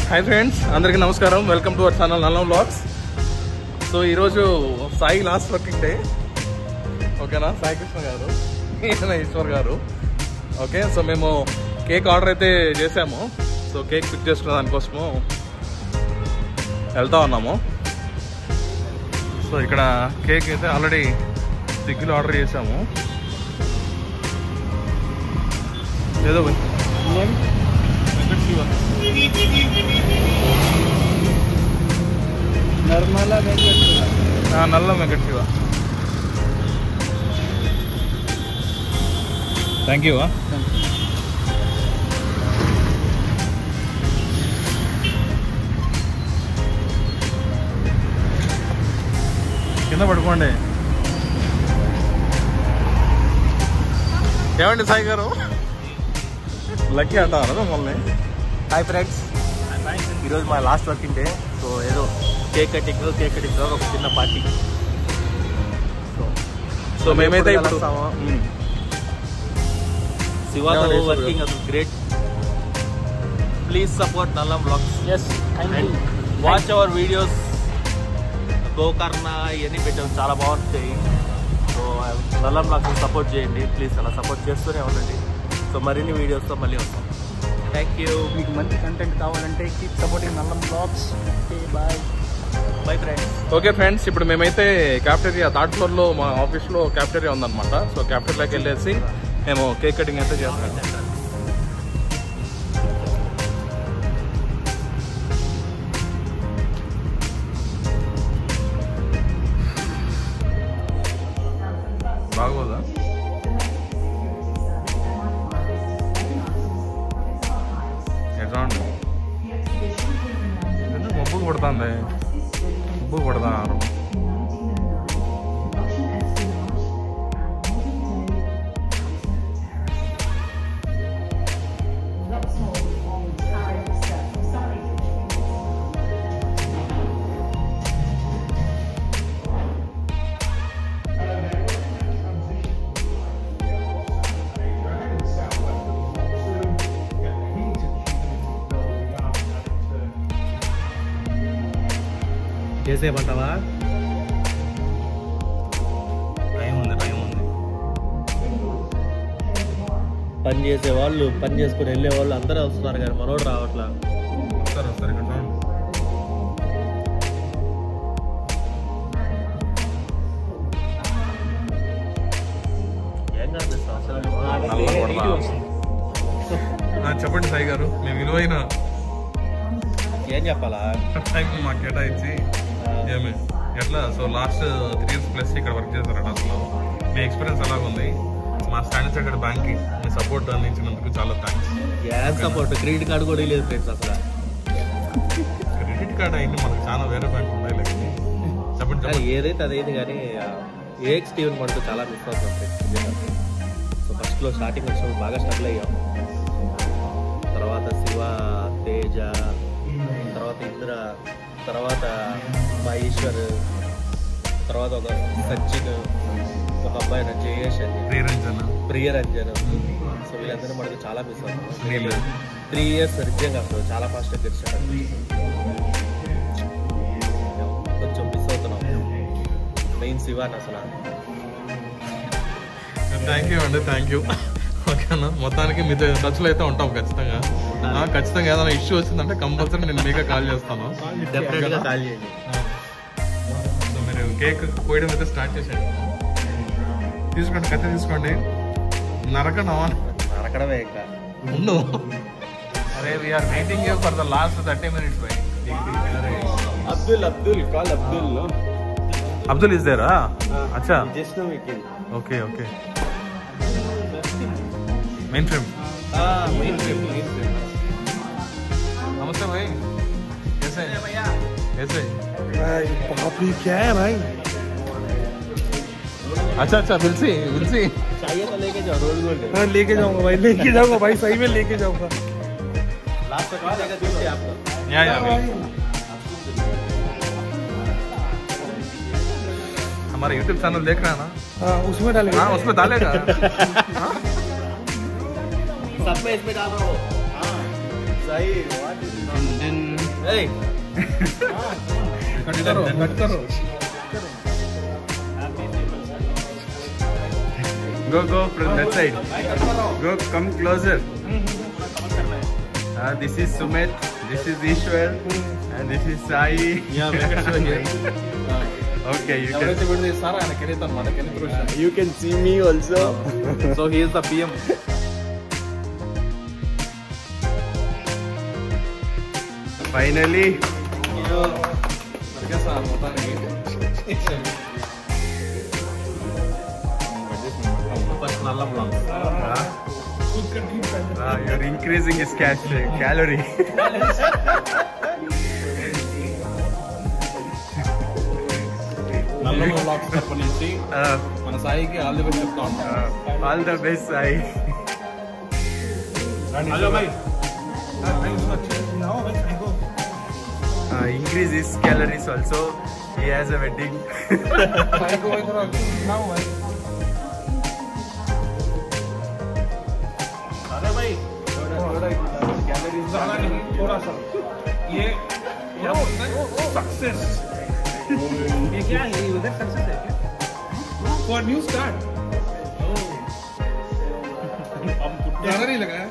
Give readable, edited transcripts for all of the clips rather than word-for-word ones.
Hi friends, అందరికీ నమస్కారం. Welcome to our channel Nallam vlogs. So ఈరోజు సాయి లాస్ట్ వర్కింగ్ డే. ఓకేనా, సాయి కృష్ణ గారు, ఈశ్వర్ గారు. ఓకే, సో మేము కేక్ ఆర్డర్ అయితే చేసాము. సో కేక్ పిక్ చేసుకున్న దానికోసము వెళ్తా ఉన్నాము. సో ఇక్కడ కేక్ అయితే ఆల్రెడీ స్విగ్గీలో ఆర్డర్ చేసాము. ఏదో నల్ల వెంకట శివ. Thank you. కింద పడుకోండి. ఏమండి సాయి గారు, లక్కీ అంటారు మమ్మల్ని. హాయ్ ఫ్రెండ్స్, ఈరోజు మా లాస్ట్ వర్కింగ్ డే. సో ఏదో కేక్ కటింగ్ ఒక చిన్న పార్టీ. సో మేమైతే శివ వర్కింగ్ అసలు great. Please support Nallam vlogs. And watch our videos. Gokarna ఇవన్నీ పెట్టాము, చాలా బాగుంటాయి. సో నల్లం వ్లాగ్స్ సపోర్ట్ చేయండి ప్లీజ్. అలా సపోర్ట్ చేస్తూనే ఉండండి. సో మరిన్ని వీడియోస్తో మళ్ళీ వస్తాం. Thank you. మీకు మంచి కంటెంట్ కావాలంటే keep supporting Nallam vlogs. Bye bye friends. Okay friends, ఇప్పుడు మేమైతే క్యాఫ్టేరియా థర్డ్ ఫ్లోర్లో మా ఆఫీస్లో క్యాఫ్టేరియా ఉందన్నమాట. సో క్యాఫ్టేరియాకి వెళ్ళేసి మేము కేక్ కటింగ్ అయితే చేస్తాం. బాగోదా? ఎట్లా ఉండి మబ్బు కొడుతుంది, మబ్బు కొడతాను. చేసేమంటావా? టైం ఉంది. పని చేసే వాళ్ళు, పని చేసుకుని వెళ్ళే వాళ్ళు అందరూ వస్తున్నారు కానీ మనోడు రావట్లా. వస్తారు ఇక్కడ ఏం కాదు అసలు. చెప్పండి సాయి గారు, మేము విలువైన ఏం చెప్పాలా టైం మాకు కేటాయించి ఏమి ఎట్లా. సో లాస్ట్ 3 years ప్లస్ ఇక్కడ వర్క్ చేశారట. అసలు మీ ఎక్స్పీరియన్స్ ఎలాగుంది? మా స్టాండర్డ్ చార్టర్డ్ బ్యాంక్కి మీ సపోర్ట్ అందించినందుకు చాలా థ్యాంక్స్. ఏం సపోర్ట్? క్రెడిట్ కార్డు కూడా లేదు ఫ్రెండ్స్ అసలు. క్రెడిట్ కార్డ్ అయింది మనకు, చాలా వేరే బ్యాంక్ ఉన్నాయి. చెప్పండి. ఏదైతే అదైంది కానీ ఏఎక్స్ టీవీని మనకు చాలా మిస్ అవుతాం ఫ్రెండ్స్. సో ఫస్ట్లో స్టార్టింగ్ వచ్చినప్పుడు బాగా స్ట్రగుల్ అయ్యాం. తర్వాత శివ, తేజ, తర్వాత ఇంద్ర, తర్వాత మా ఈశ్వర్, తర్వాత ఒక సచిన్, ఒక అబ్బాయి జయేష్ అని, ప్రియరంజన్. సో వీళ్ళందరూ మనకు చాలా మిస్ అవుతాం. 3 years నిజంగా అసలు చాలా ఫాస్ట్గా గడిచాడు. కొంచెం మిస్ అవుతున్నాం మెయిన్ శివాన్ అసలు. థ్యాంక్ యూ అండి, థ్యాంక్ యూ. ఓకేనా, మొత్తానికి మీతో టచ్లో అయితే ఉంటాం ఖచ్చితంగా. ఏదైనా ఇష్యూ వచ్చిందంటే కంపల్సరీ నేను మీకే కాల్ చేస్తాను. డెఫినెట్గా కాల్ చేయండి. సో మీరు కేక్ కోయడం అయితే స్టార్ట్ చేసేయండి. తీసుకోండి, కత్తి తీసుకోండి. నరకడమే ఇంకా ఉండు. అరే we are waiting you for the last 30 minutes bye. Abdul call Abdul is there? అచ్చా, just now we came. Okay. Main frame. नमस्ते भाई, कैसे कैसे? बाप रे क्या है भाई? अच्छा विल्सी चाहिए तो लेके जाओ. Roll gold. हाँ लेके जाऊंगा भाई, सही में लेके जाऊंगा. लास्ट तक लेके दीजिए आपको. या हमारा YouTube चैनल देख रहा है ना? हाँ उसमें डालेगा. हाँ उसमें डालेगा. सब में इसमें डाल रहा हूँ. सही. Hey. Cut karo. Go from that side. Go, come closer. This is Sumit, this is Ishwar, and this is Sai. Yeah, Venkateshwar here. Okay, you can. ఎవరైతే వీడియో తీస్తారో ఆయన కెరీత్ అనమాట, కెరీత్ Roshan. You can see me also. So he is the PM. Finally. Sir మొత్తానికి first నల్ల block. You're increasing his calorie. నల్ల blocks తరపు నుంచి మన సాయికి ఆల్ ది బెస్ట్ చెప్తా ఉంటాం. All the best, Sai. Hello Bhai. Increase his calories also. He has a wedding. अरे भाई थोड़ा सा ये सक्सेस ये क्या है, उधर सक्सेस है क्या फॉर न्यू स्टार्ट अब ज्यादा नहीं लगा है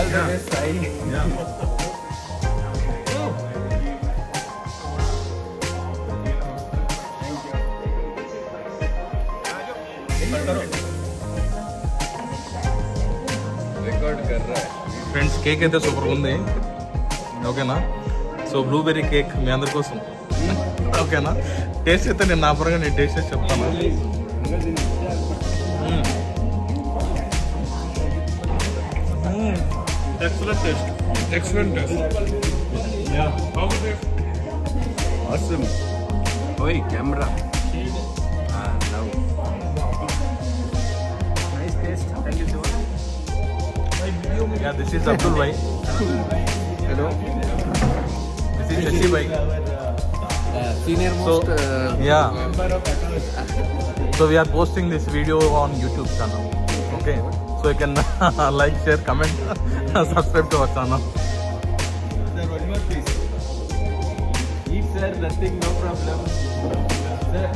All the best, Sai. Record कर रहा है ఫ్రెండ్స్. కేక్ అయితే సూపర్ ఉంది, ఓకేనా? సో బ్లూబెర్రీ కేక్ మీ అందరి కోసం, ఓకేనా? టేస్ట్ అయితే నేను నా పరంగా నేను టేస్ట్ చేసి చెప్తాను. Excellent taste. Yeah. How was it? Awesome. Oi, camera. Now. Nice taste. Thank you so much. Yeah, this is Abdul bhai. Hello. This is Shashi bhai. Senior most. Yeah. So we are posting this video on YouTube channel. Okay. So you can like, share, comment, subscribe to our channel. Sir, one more please. Eat, sir. Nothing, no problem. Sir.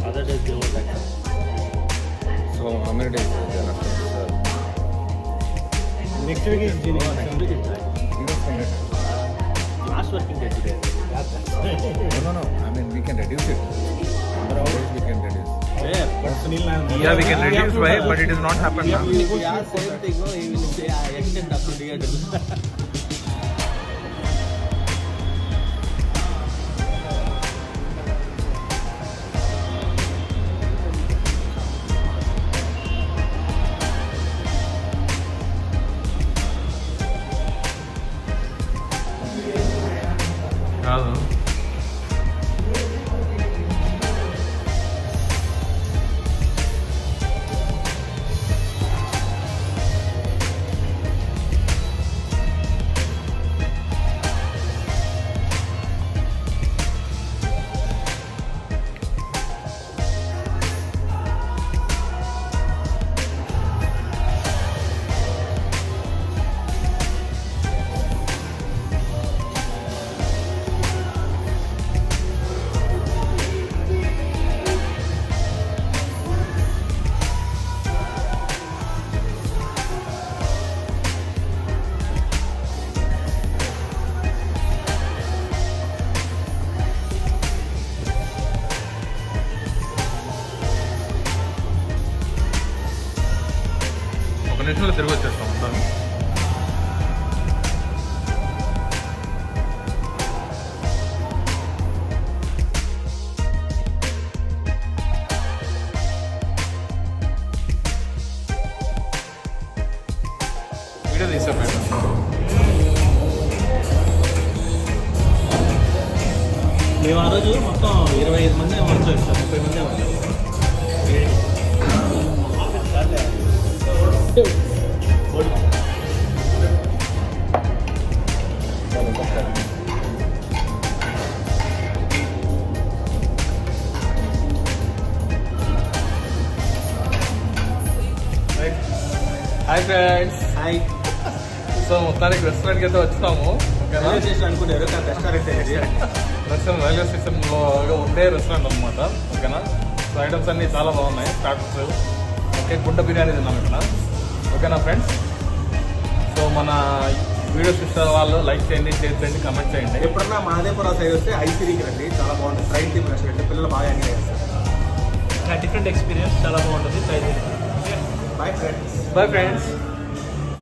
Other days they were like that. So how many days is there after this? Next week is June. Next week is that. Last working day today. No. I mean, we can reduce it. Number of days we can reduce. Where? Yeah, we can reduce by, but it is not happened now. If we ask same thing, no, he will say, extend up to the other. నిమిషంలో తిరిగి వచ్చేస్తాం అంతా. Video తీసాం మేము ఆ రోజు మొత్తం 25 మంది వర్క్ చేస్తాం, 30 మంది work. Hi friends. Hi. So మొత్తానికి రెస్టారెంట్కి అయితే వచ్చాము. ఓకేనా, రైల్వే స్టేషన్ అనుకున్నారు కానీ రెస్టారెంట్ ఇది. రెస్టారెంట్ రైల్వే స్టేషన్లో ఉండే రెస్టారెంట్ అనమాట. ఓకేనా, సో ఐటమ్స్ అన్నీ చాలా బాగున్నాయి. స్టార్టర్స్, ఓకే, గుంట బిర్యానీ తిన్నాం ఇక్కడ. ఓకేనా ఫ్రెండ్స్, సో మన వీడియోస్ ఇష్ట వాళ్ళు లైక్ చేయండి, షేర్ చేయండి, కమెంట్ చేయండి. ఎప్పుడన్నా మహాదేవపురం సైడ్ వస్తే ఐసీరీకి రండి, చాలా బాగుంటుంది. ట్రైన్ టీమ్ రెస్టారెంట్, పిల్లలు బాగా ఎంజాయ్ చేస్తారు. డిఫరెంట్ ఎక్స్పీరియన్స్ చాలా బాగుంటుంది. Bye friends. Bye friends.